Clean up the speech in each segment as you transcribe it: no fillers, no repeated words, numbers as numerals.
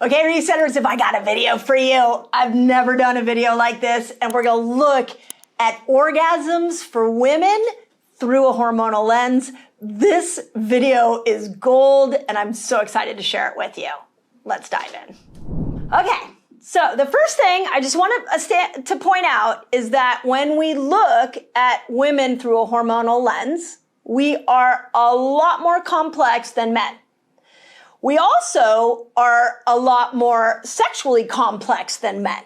Okay, resetters, if I got a video for you, I've never done a video like this, and we're gonna look at orgasms for women through a hormonal lens. This video is gold, and I'm so excited to share it with you. Let's dive in. Okay, so the first thing I just want to point out is that when we look at women through a hormonal lens, we are a lot more complex than men. We also are a lot more sexually complex than men.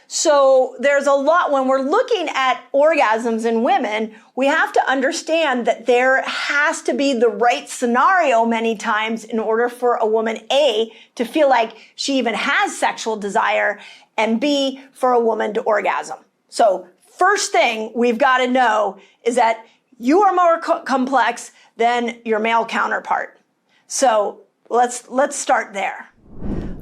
So there's a lot, when we're looking at orgasms in women, we have to understand that there has to be the right scenario many times in order for a woman, A, to feel like she even has sexual desire, and B, for a woman to orgasm. So first thing we've got to know is that you are more complex than your male counterpart. So let's start there.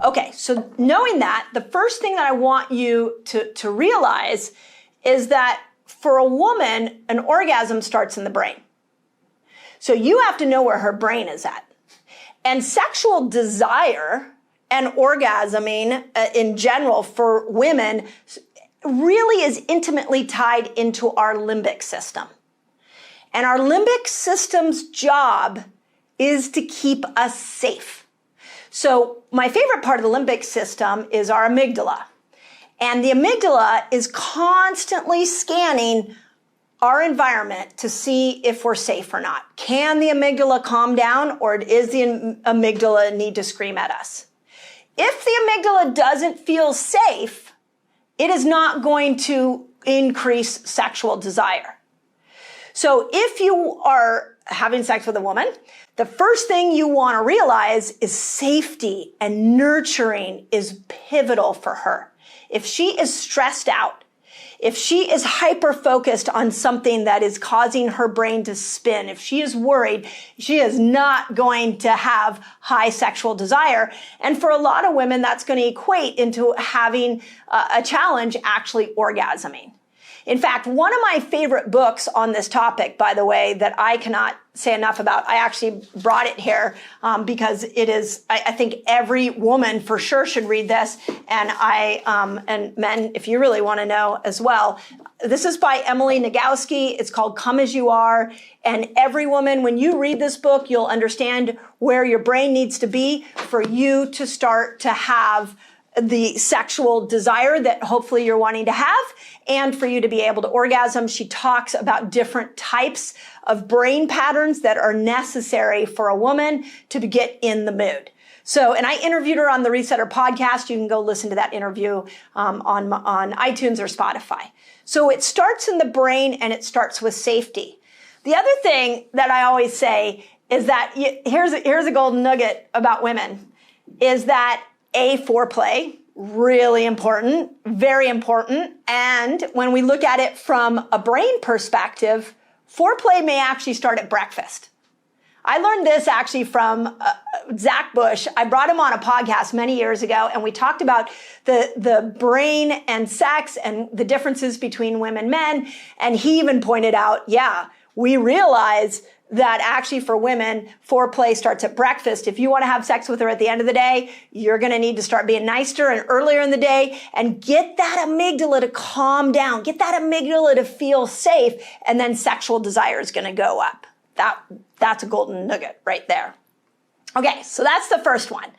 Okay, so knowing that, the first thing that I want you to realize is that for a woman, an orgasm starts in the brain. So you have to know where her brain is at. And sexual desire and orgasming in general for women really is intimately tied into our limbic system. And our limbic system's job is to keep us safe. So my favorite part of the limbic system is our amygdala. And the amygdala is constantly scanning our environment to see if we're safe or not. Can the amygdala calm down, or does the amygdala need to scream at us? If the amygdala doesn't feel safe, it is not going to increase sexual desire. So if you are having sex with a woman, the first thing you want to realize is safety and nurturing is pivotal for her. If she is stressed out, if she is hyper-focused on something that is causing her brain to spin, if she is worried, she is not going to have high sexual desire. And for a lot of women, that's going to equate into having a challenge actually orgasming. In fact, one of my favorite books on this topic, by the way, that I cannot say enough about, I actually brought it here because it is, I think every woman for sure should read this, and and men, if you really want to know as well. This is by Emily Nagoski. It's called Come As You Are. And every woman, when you read this book, you'll understand where your brain needs to be for you to start to have the sexual desire that hopefully you're wanting to have, and for you to be able to orgasm. She talks about different types of brain patterns that are necessary for a woman to get in the mood. So, and I interviewed her on the Resetter podcast. You can go listen to that interview on iTunes or Spotify. So it starts in the brain, and it starts with safety. The other thing that I always say is that here's a golden nugget about women, is that foreplay, really important, very important. And when we look at it from a brain perspective, foreplay may actually start at breakfast. I learned this actually from Zach Bush. I brought him on a podcast many years ago, and we talked about the brain and sex and the differences between women and men. And he even pointed out, yeah, we realize that actually for women, foreplay starts at breakfast. If you want to have sex with her at the end of the day, you're going to need to start being nicer and earlier in the day and get that amygdala to calm down, get that amygdala to feel safe, and then sexual desire is going to go up. That's a golden nugget right there. Okay, so that's the first one,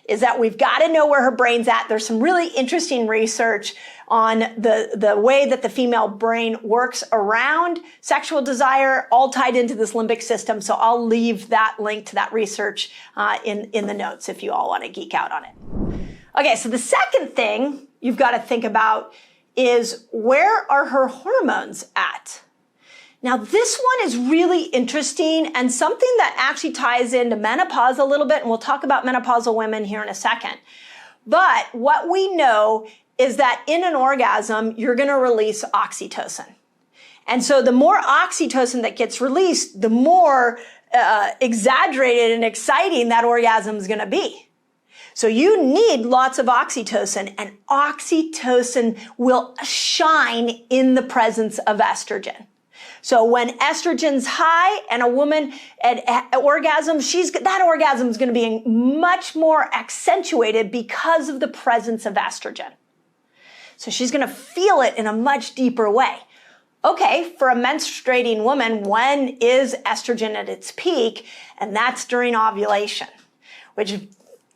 is that we've got to know where her brain's at. There's some really interesting research on the way that the female brain works around sexual desire, all tied into this limbic system. So I'll leave that link to that research in the notes if you all want to geek out on it. Okay, so the second thing you've got to think about is, where are her hormones at? Now, this one is really interesting and something that actually ties into menopause a little bit, and we'll talk about menopausal women here in a second. But what we know is that in an orgasm, you're going to release oxytocin. And so the more oxytocin that gets released, the more exaggerated and exciting that orgasm is going to be. So you need lots of oxytocin, and oxytocin will shine in the presence of estrogen. So when estrogen's high and a woman at orgasm, that orgasm is going to be much more accentuated because of the presence of estrogen. So she's going to feel it in a much deeper way. Okay, for a menstruating woman, when is estrogen at its peak? And that's during ovulation, which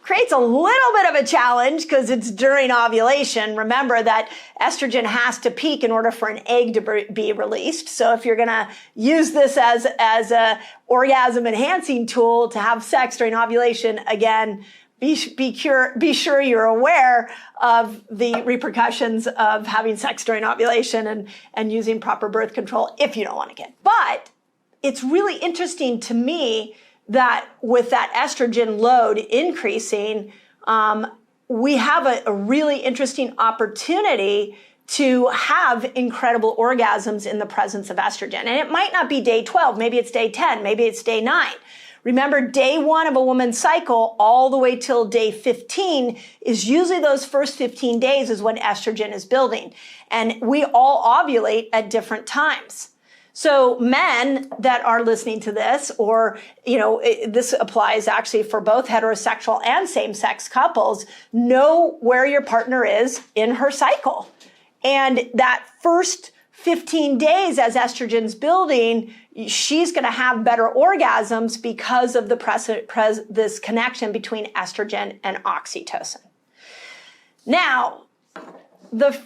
creates a little bit of a challenge because it's during ovulation. Remember that estrogen has to peak in order for an egg to be released. So if you're going to use this as a orgasm enhancing tool to have sex during ovulation, again, be sure you're aware of the repercussions of having sex during ovulation and using proper birth control if you don't want to get. But it's really interesting to me that with that estrogen load increasing, we have a really interesting opportunity to have incredible orgasms in the presence of estrogen. And it might not be day 12, maybe it's day 10, maybe it's day 9. Remember, day 1 of a woman's cycle all the way till day 15 is usually those first 15 days is when estrogen is building. And we all ovulate at different times. So men that are listening to this, or, this applies actually for both heterosexual and same-sex couples, know where your partner is in her cycle. And that first 15 days as estrogen's building, she's going to have better orgasms because of this connection between estrogen and oxytocin. Now,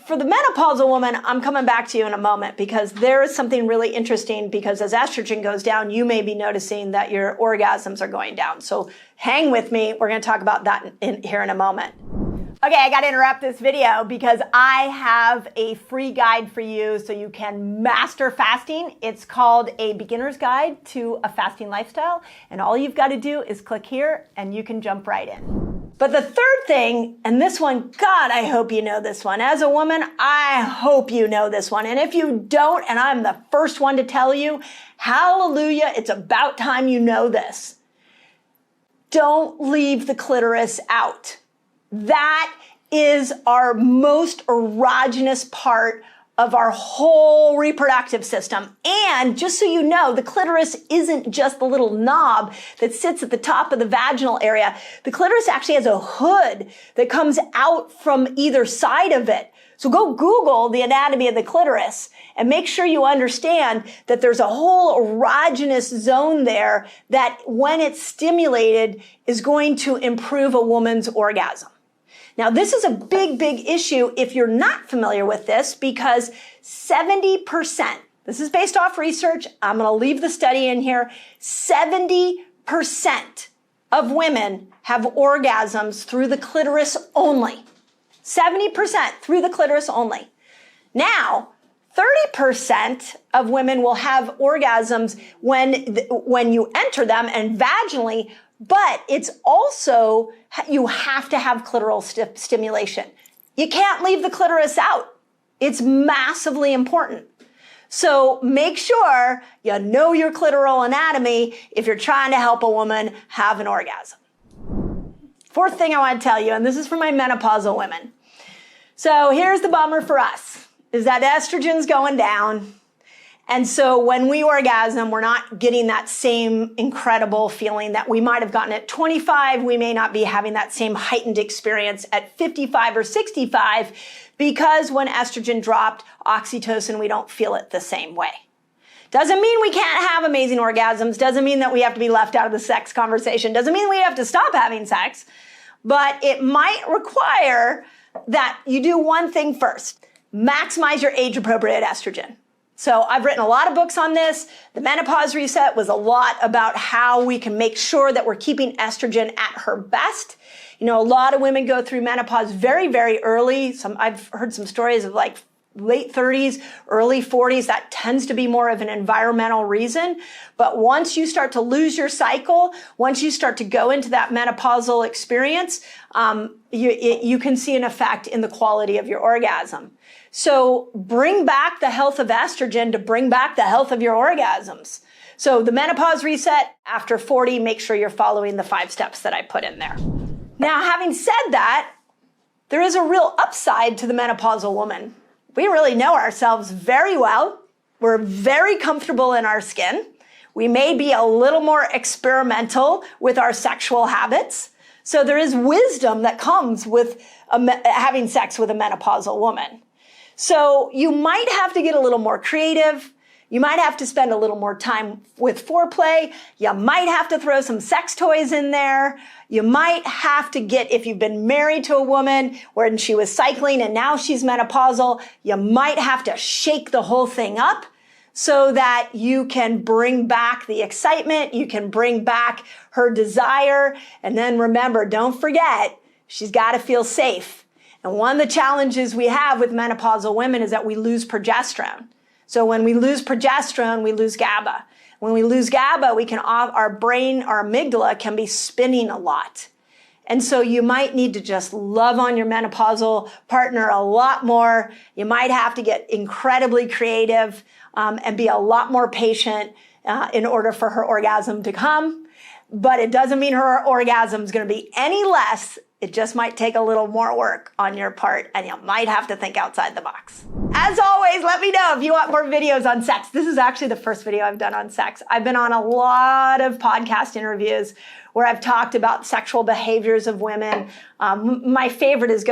for the menopausal woman, I'm coming back to you in a moment because there is something really interesting because as estrogen goes down, you may be noticing that your orgasms are going down. So hang with me. We're going to talk about that here in a moment. Okay, I got to interrupt this video because I have a free guide for you so you can master fasting. It's called A Beginner's Guide to a Fasting Lifestyle. And all you've got to do is click here and you can jump right in. But the third thing, and this one, God, I hope you know this one. As a woman, I hope you know this one. And if you don't, and I'm the first one to tell you, hallelujah, it's about time you know this. Don't leave the clitoris out. That is our most erogenous part of our whole reproductive system. And just so you know, the clitoris isn't just the little knob that sits at the top of the vaginal area. The clitoris actually has a hood that comes out from either side of it. So go Google the anatomy of the clitoris and make sure you understand that there's a whole erogenous zone there that when it's stimulated is going to improve a woman's orgasm. Now, this is a big, big issue if you're not familiar with this because 70%, this is based off research, I'm going to leave the study in here, 70% of women have orgasms through the clitoris only. 70% through the clitoris only. Now, 30% of women will have orgasms when you enter them and vaginally, but it's also, you have to have clitoral stimulation. You can't leave the clitoris out. It's massively important. So make sure you know your clitoral anatomy if you're trying to help a woman have an orgasm. Fourth thing I want to tell you, and this is for my menopausal women. So here's the bummer for us, is that estrogen's going down. And so when we orgasm, we're not getting that same incredible feeling that we might have gotten at 25. We may not be having that same heightened experience at 55 or 65 because when estrogen dropped, oxytocin, we don't feel it the same way. Doesn't mean we can't have amazing orgasms. Doesn't mean that we have to be left out of the sex conversation. Doesn't mean we have to stop having sex. But it might require that you do one thing first. Maximize your age-appropriate estrogen. So I've written a lot of books on this. The Menopause Reset was a lot about how we can make sure that we're keeping estrogen at her best. A lot of women go through menopause very, very early. I've heard some stories of like late 30s, early 40s. That tends to be more of an environmental reason. But once you start to lose your cycle, once you start to go into that menopausal experience, you can see an effect in the quality of your orgasm. So bring back the health of estrogen to bring back the health of your orgasms. So the Menopause Reset, after 40, make sure you're following the 5 steps that I put in there. Now, having said that, there is a real upside to the menopausal woman. We really know ourselves very well. We're very comfortable in our skin. We may be a little more experimental with our sexual habits. So there is wisdom that comes with having sex with a menopausal woman. So you might have to get a little more creative. You might have to spend a little more time with foreplay. You might have to throw some sex toys in there. You might have to get, if you've been married to a woman when she was cycling and now she's menopausal, you might have to shake the whole thing up so that you can bring back the excitement, you can bring back her desire. And then remember, don't forget, she's got to feel safe. And one of the challenges we have with menopausal women is that we lose progesterone. So when we lose progesterone, we lose GABA. When we lose GABA, our brain, our amygdala can be spinning a lot. And so you might need to just love on your menopausal partner a lot more. You might have to get incredibly creative and be a lot more patient in order for her orgasm to come. But it doesn't mean her orgasm is going to be any less. It just might take a little more work on your part, and you might have to think outside the box. As always, let me know if you want more videos on sex. This is actually the first video I've done on sex. I've been on a lot of podcast interviews where I've talked about sexual behaviors of women. My favorite is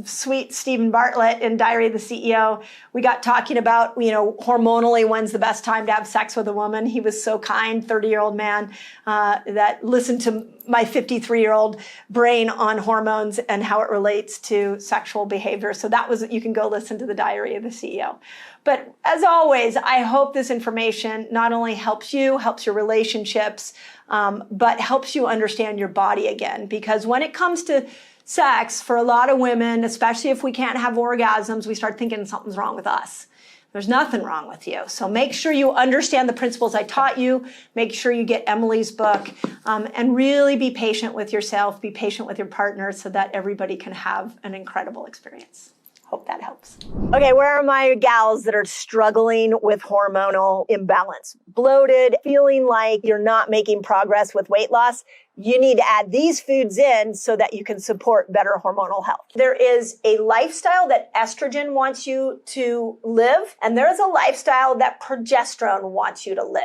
sweet Stephen Bartlett in Diary of the CEO. We got talking about, hormonally, when's the best time to have sex with a woman. He was so kind, 30-year-old man that listened to my 53-year-old brain on hormones and how it relates to sexual behavior. So you can go listen to the Diary of the CEO. But as always, I hope this information not only helps you, helps your relationships, but helps you understand your body again. Because when it comes to sex, for a lot of women, especially if we can't have orgasms, we start thinking something's wrong with us. There's nothing wrong with you. So make sure you understand the principles I taught you. Make sure you get Emily's book and really be patient with yourself, be patient with your partner so that everybody can have an incredible experience. Hope that helps. Okay, where are my gals that are struggling with hormonal imbalance? Bloated, feeling like you're not making progress with weight loss? You need to add these foods in so that you can support better hormonal health. There is a lifestyle that estrogen wants you to live, and there's a lifestyle that progesterone wants you to live.